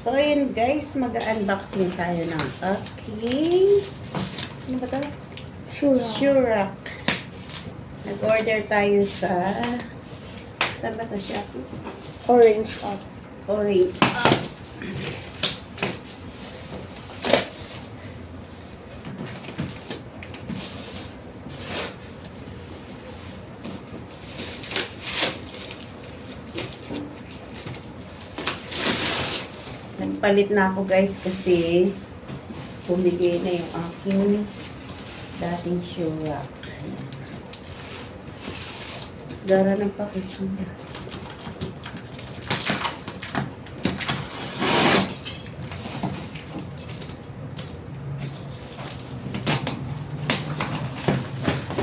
So, yun guys, mag-unboxing tayo ng aking, ano ba ito? Shurak. Nag-order tayo sa, saan ba ito siya? Orange up. Orange. Nagpalit na ako guys kasi bumigay na yung aking dating Shurak. Gara ng packaging na.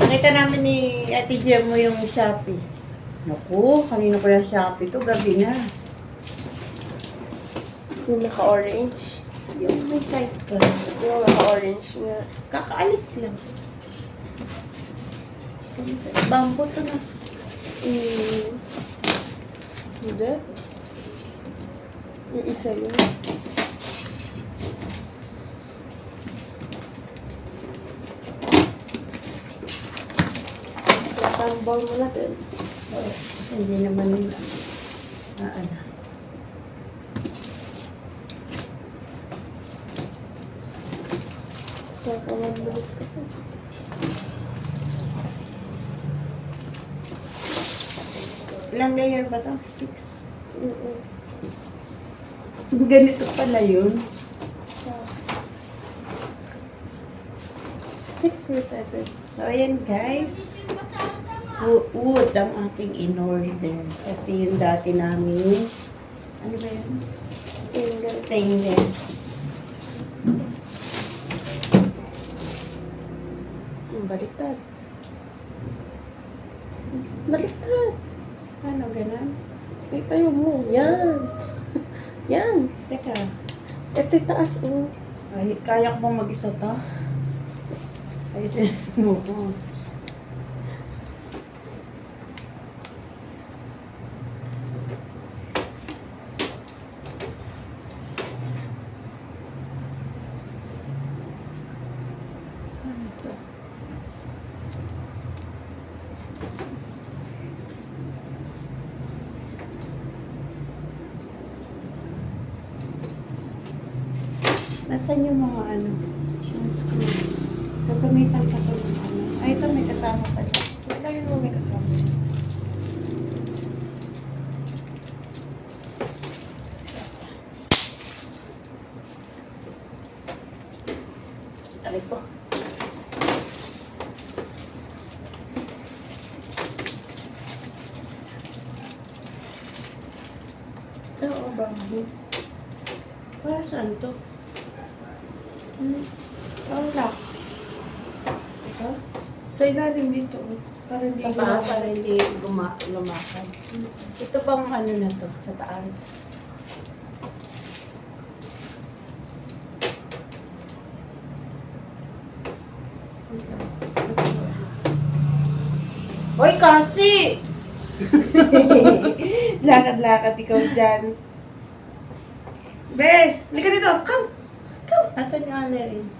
Nakita namin ni Ate Jem mo yung Shopee. Naku, kanina ko yung Shopee to, gabi na. Yung naka-orange. Yung may site ka. Yung naka-orange nga. Kakaalis lang. Bamboo to na. Hindi. Yung isa yun. Nasambal mo natin. Hindi naman yun. Ano. Nakakamabalik ka pa. Ilang layer ba ito? 6. Ganito pala yun. 6 or 7. So, ayan guys. Wood ang aking in-order. Kasi yung dati namin, ano ba yun? Stainless. Baliktad. Baliktad. Ano, ganun? Itayo mo. Yan. Yan. Teka. Ito yung taas. Oh. Ay, kaya ko bang mag-isa to? Ayusin mo ko. Ano to? Nasaan yung mga ano? Yung screws? Gagamitan pa ko ng ano. Ay, ito may kasama pa ito. Itayo mo may kasama. Aray ko. Oo, bamboo. Para saan to? Ang lock. Ito? Sa ilalim dito. Para hindi Para hindi lumakad. Ito pang ano na to, sa taas. Hoy, kasi! Lakad-lakad ikaw dyan. Be, halika dito. Come. Come. Asan yung allergens?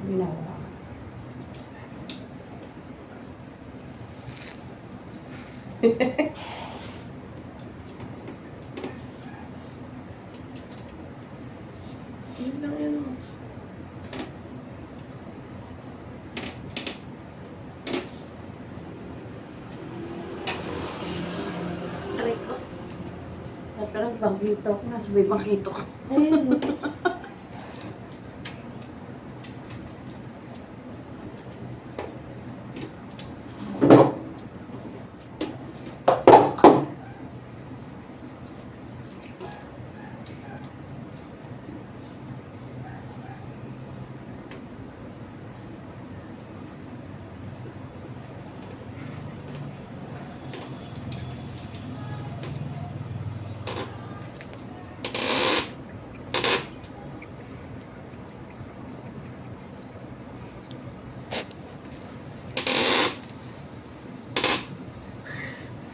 Ginawa. Yun lang yun. Aray ko. Parang bangkito ko. Nasa may bangkito ko. Ayun.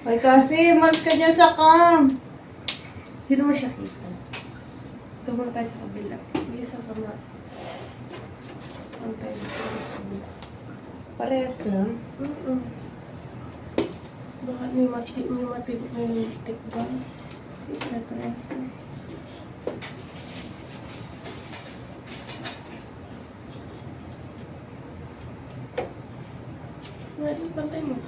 Ay kasi, malis ka dyan sa cam. Hindi naman siya kita. Ito muna tayo sa kabila. Hindi sa kama. Antay na tayo sa kabila. Parehas lang. Baka may tik ba? Hindi na parehas na. Ngayon, pantay mo.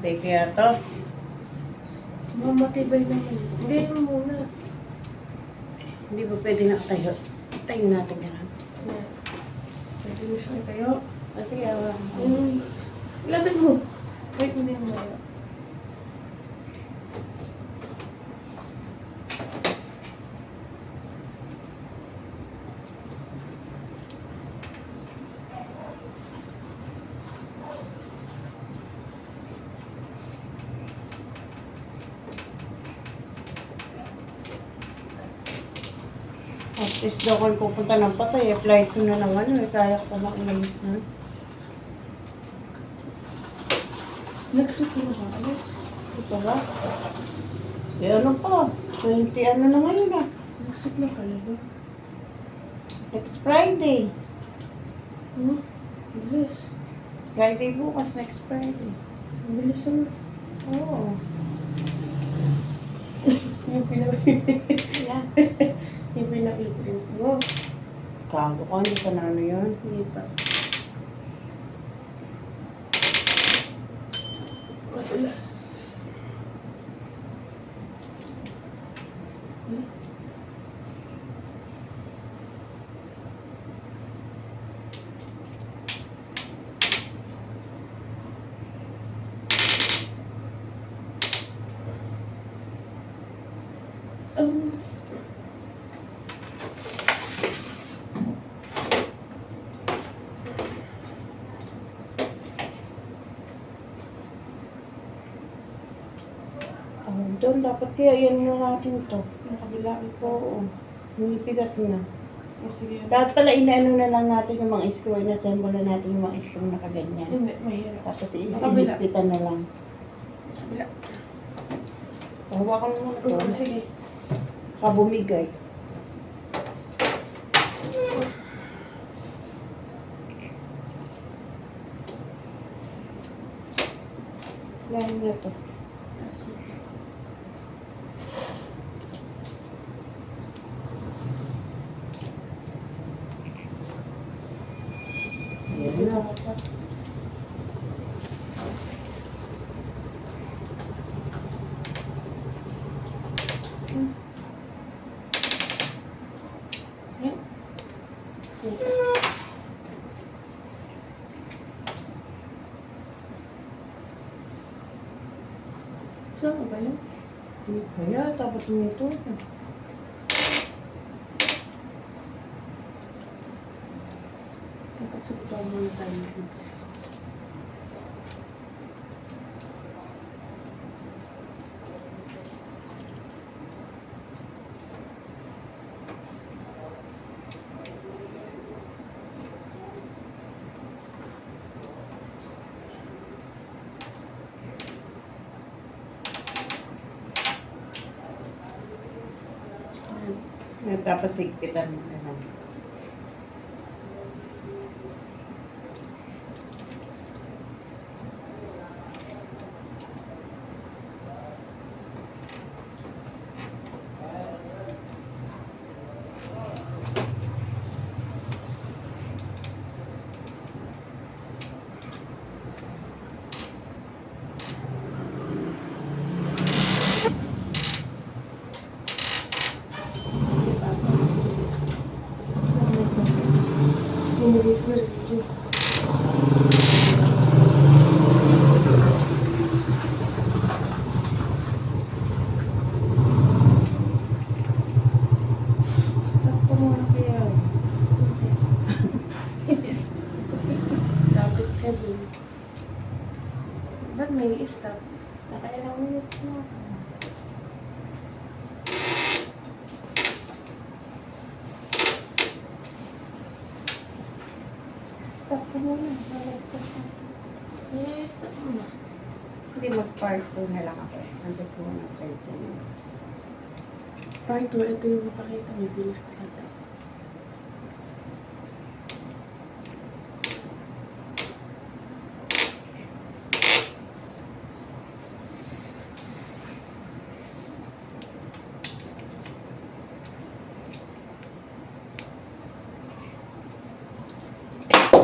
Sige, kaya to. Matibay naman. Hindi mo muna. Hindi ba pwede nakatayo? Tayo natin yan. Pwede mo siya tayo. Sige, awa. Ilaban mo. Wait, hindi mo maya. At least daw kung pupunta ng patay, apply ko na naman. Kaya ko maumalis na. Nag-suit mo ba? Alas? Ito ba? Eh ano pa? 20 ano na ngayon ah. Nag-suit na pala ba? Next Friday. Bilis. Friday bukas, next Friday. Bilis naman. Oo. Yung pinag-print mo. Kago ko, hindi ka na ano yun. Hindi pa. Madalas. Doon, dapat kaya yan na natin to. Nakabilaan ko. Oo. Humipigat na. Sige. Dapat pala inaano na lang natin yung mga screw. Inassemble na natin yung mga screw na kaganyan. Hindi, mahirap. Tapos Kabila. ihipitan na lang. Kabila. Hawakan mo muna to. Sige. Kabumigay. Lahin na to. Ayan na. Saan ka ba yun? Kaya, dapat tumito. Dapat sa baba muna tayo mag-umpisa. Tapos higpitan mo na lang. Bilis na rin. Stop ko muna kaya. Lapit ka din. Ba't may stop? Nakailang minutes na. Stop ko muna. Malagpas na. Yes, stop mo na. Hindi, mag-part 2 na lang ako. Hanggang po ng 30 minutes. Part 2, ito yung mapakita mo. Bilis ka ito.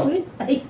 Uy, ay.